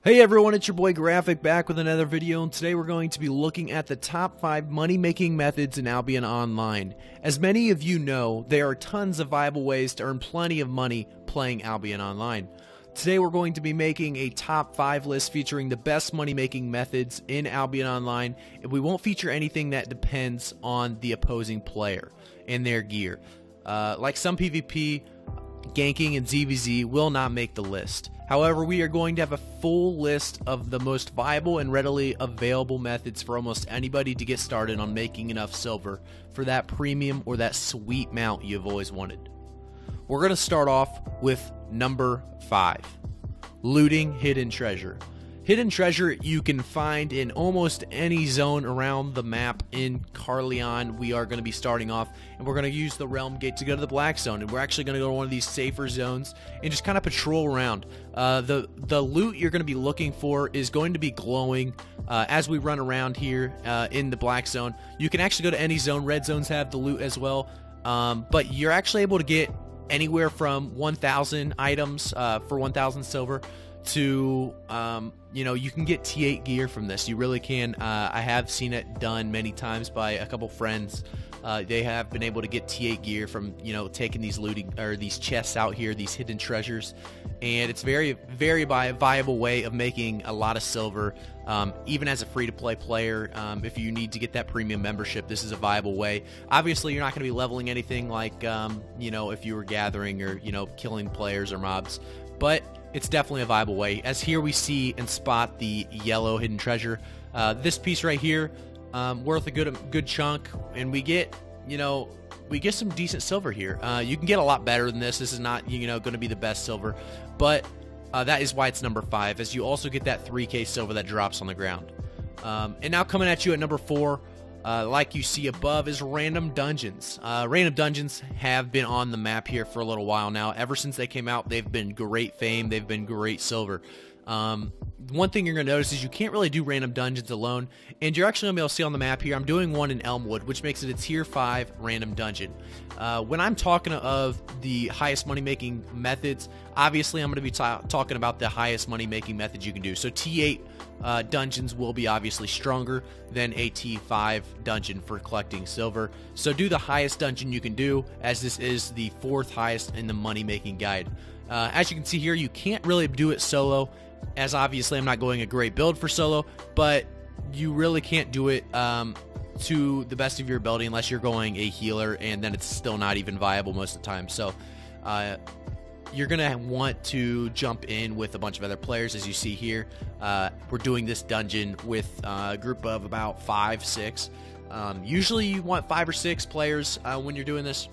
Hey everyone, it's your boy Graphic back with another video, and today we're going to be looking at the top 5 money-making methods in Albion Online. As many of you know, there are tons of viable ways to earn plenty of money playing Albion Online. Today we're going to be making a top 5 list featuring the best money-making methods in Albion Online, and we won't feature anything that depends on the opposing player and their gear. Like some PvP, ganking and ZVZ will not make the list. However, we are going to have a full list of the most viable and readily available methods for almost anybody to get started on making enough silver for that premium or that sweet mount you've always wanted. We're going to start off with number 5, looting hidden treasure. Hidden treasure you can find in almost any zone around the map in Carleon. We are going to be starting off, and we're going to use the Realm Gate to go to the Black Zone, and we're actually going to go to one of these safer zones and just kind of patrol around. The loot you're going to be looking for is going to be glowing as we run around here in the Black Zone. You can actually go to any zone. Red zones have the loot as well, but you're actually able to get anywhere from 1,000 items for 1,000 silver to you know, you can get T8 gear from this. You really can. I have seen it done many times by a couple friends. They have been able to get T8 gear from, you know, taking these looting or these chests out here, these hidden treasures, and it's very viable way of making a lot of silver. Even as a free-to-play player, if you need to get that premium membership, this is a viable way. Obviously, you're not going to be leveling anything like you know, if you were gathering or, you know, killing players or mobs, but it's definitely a viable way. As here we see and spot the yellow hidden treasure. This piece right here, worth a good chunk, and we get, you know, we get some decent silver here. You can get a lot better than this. This is not, you know, going to be the best silver, but that is why it's number 5, as you also get that 3K silver that drops on the ground. And now coming at you at number 4, like you see above, is random dungeons. Random dungeons have been on the map here for a little while now. Ever since they came out, they've been great fame. They've been great silver. One thing you're going to notice is you can't really do random dungeons alone, and you're actually going to be able to see on the map here, I'm doing one in Elmwood, which makes it a tier 5 random dungeon. When I'm talking of the highest money-making methods, obviously I'm going to be talking about the highest money-making methods you can do. So T8 dungeons will be obviously stronger than a T5 dungeon for collecting silver. So do the highest dungeon you can do, as this is the 4th highest in the money-making guide. As you can see here, you can't really do it solo, as obviously I'm not going a great build for solo, but you really can't do it to the best of your ability unless you're going a healer, and then it's still not even viable most of the time. So you're going to want to jump in with a bunch of other players. As you see here, we're doing this dungeon with a group of about 5-6. Usually you want 5 or 6 players when you're doing this,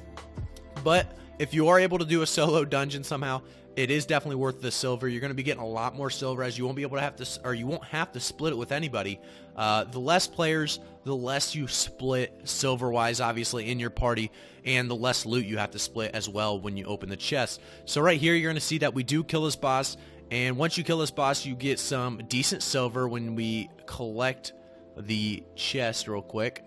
but if you are able to do a solo dungeon somehow, it is definitely worth the silver. You're going to be getting a lot more silver, as you won't be able to have to, or you won't have to split it with anybody. The less players, the less you split silver-wise, obviously, in your party, and the less loot you have to split as well when you open the chest. So right here, you're going to see that we do kill this boss, and once you kill this boss, you get some decent silver when we collect the chest real quick.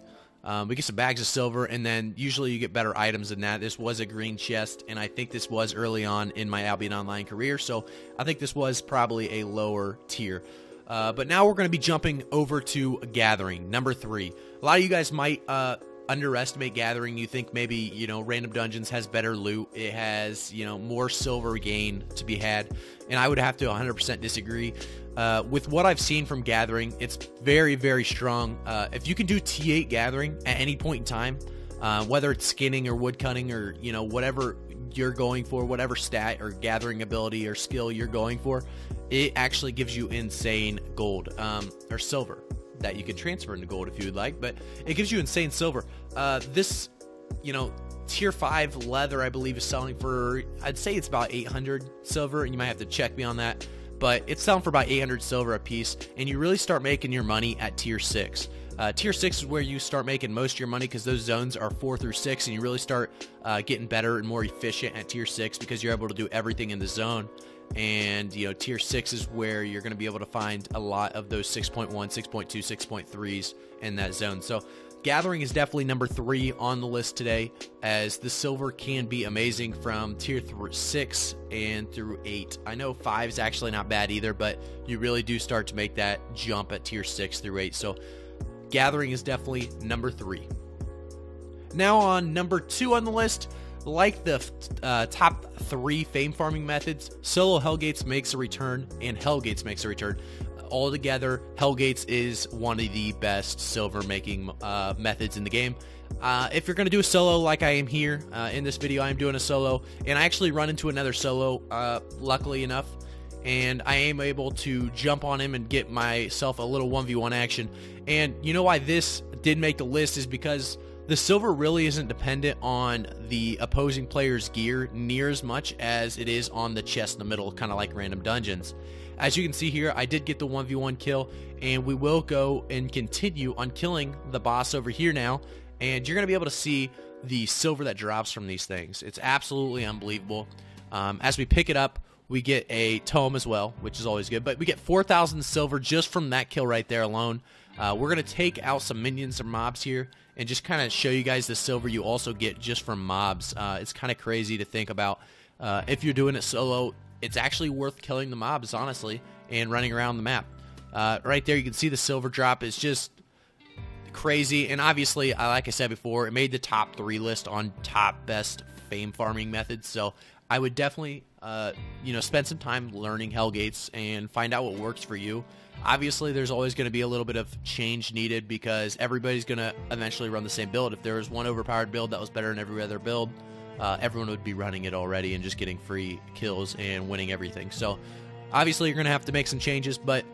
We get some bags of silver, and then usually you get better items than that. This was a green chest, and I think this was early on in my Albion Online career, so I think this was probably a lower tier. But now we're going to be jumping over to Gathering, number 3. A lot of you guys might underestimate Gathering. You think maybe, you know, Random Dungeons has better loot. It has, you know, more silver gain to be had, and I would have to 100% disagree. With what I've seen from Gathering, it's very strong. If you can do T8 Gathering at any point in time, whether it's skinning or woodcutting or, you know, whatever you're going for, whatever stat or gathering ability or skill you're going for, it actually gives you insane gold or silver that you can transfer into gold if you would like, but it gives you insane silver. This, you know, tier 5 leather, I believe, is selling for, I'd say it's about 800 silver, and you might have to check me on that, but it's selling for about 800 silver a piece, and you really start making your money at tier 6. Tier 6 is where you start making most of your money, because those zones are 4 through 6, and you really start getting better and more efficient at tier 6 because you're able to do everything in the zone. And, you know, tier 6 is where you're going to be able to find a lot of those 6.1, 6.2, 6.3s in that zone. So Gathering is definitely number 3 on the list today, as the silver can be amazing from tier 6 and through 8. I know 5 is actually not bad either, but you really do start to make that jump at tier 6 through 8. So gathering is definitely number 3. Now on number 2 on the list, like the top 3 fame farming methods, solo Hellgates makes a return and Hellgates makes a return. Altogether, Hellgates is one of the best silver making methods in the game. If you're going to do a solo like I am here in this video, I am doing a solo, and I actually run into another solo, luckily enough, and I am able to jump on him and get myself a little 1v1 action. And you know why this did make the list is because the silver really isn't dependent on the opposing player's gear near as much as it is on the chest in the middle, kind of like random dungeons. As you can see here, I did get the 1v1 kill, and we will go and continue on killing the boss over here now, and you're going to be able to see the silver that drops from these things. It's absolutely unbelievable. As we pick it up, we get a tome as well, which is always good, but we get 4,000 silver just from that kill right there alone. We're going to take out some minions or mobs here and just kind of show you guys the silver you also get just from mobs. It's kind of crazy to think about. If you're doing it solo, it's actually worth killing the mobs, honestly, and running around the map. Right there, you can see the silver drop is just crazy. And obviously, like I said before, it made the top 3 list on top best fame farming methods. So I would definitely, spend some time learning Hellgates and find out what works for you. Obviously, there's always going to be a little bit of change needed because everybody's going to eventually run the same build. If there was one overpowered build that was better than every other build, everyone would be running it already and just getting free kills and winning everything. So obviously you're going to have to make some changes, but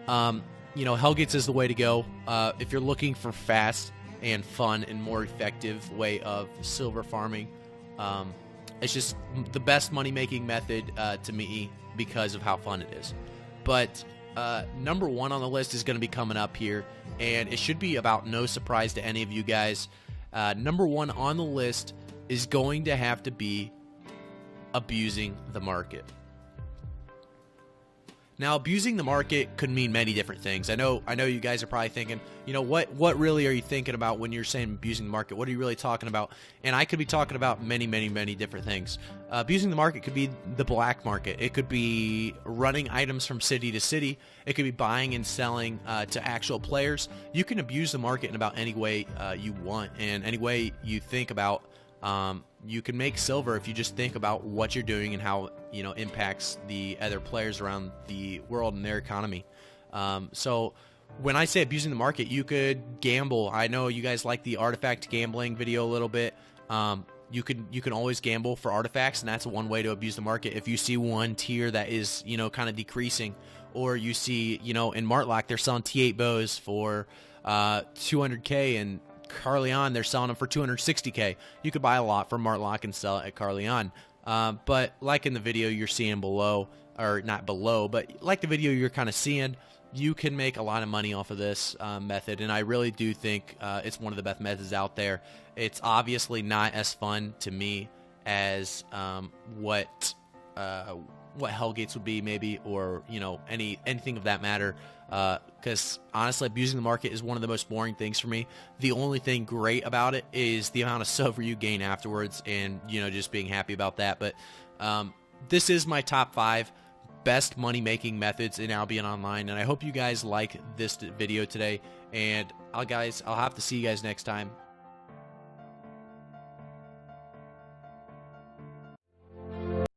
Hellgates is the way to go. If you're looking for fast and fun and more effective way of silver farming, it's just the best money making method to me because of how fun it is. But number 1 on the list is going to be coming up here, and it should be about no surprise to any of you guys. Number 1 on the list is going to have to be abusing the market. Now, abusing the market could mean many different things. I know you guys are probably thinking, what really are you thinking about when you're saying abusing the market? What are you really talking about? And I could be talking about many, many, many different things. Abusing the market could be the black market. It could be running items from city to city. It could be buying and selling to actual players. You can abuse the market in about any way you want and any way you think about. You can make silver if you just think about what you're doing and how impacts the other players around the world and their economy. So when I say abusing the market, you could gamble. I know you guys like the artifact gambling video a little bit. You can always gamble for artifacts, and that's one way to abuse the market. If you see one tier that is kind of decreasing, or you see in Martlock they're selling T8 bows for 200k, and Carleon they're selling them for 260k. You could buy a lot from Martlock and sell it at Carleon. But like in the video you're seeing below, or not below, but like the video you're kind of seeing, you can make a lot of money off of this method, and I really do think it's one of the best methods out there. It's obviously not as fun to me as what Hellgates would be, maybe, or anything of that matter. Because honestly, abusing the market is one of the most boring things for me. The only thing great about it is the amount of silver you gain afterwards, and just being happy about that. But this is my top 5 best money making methods in Albion Online, and I hope you guys like this video today. And I'll have to see you guys next time.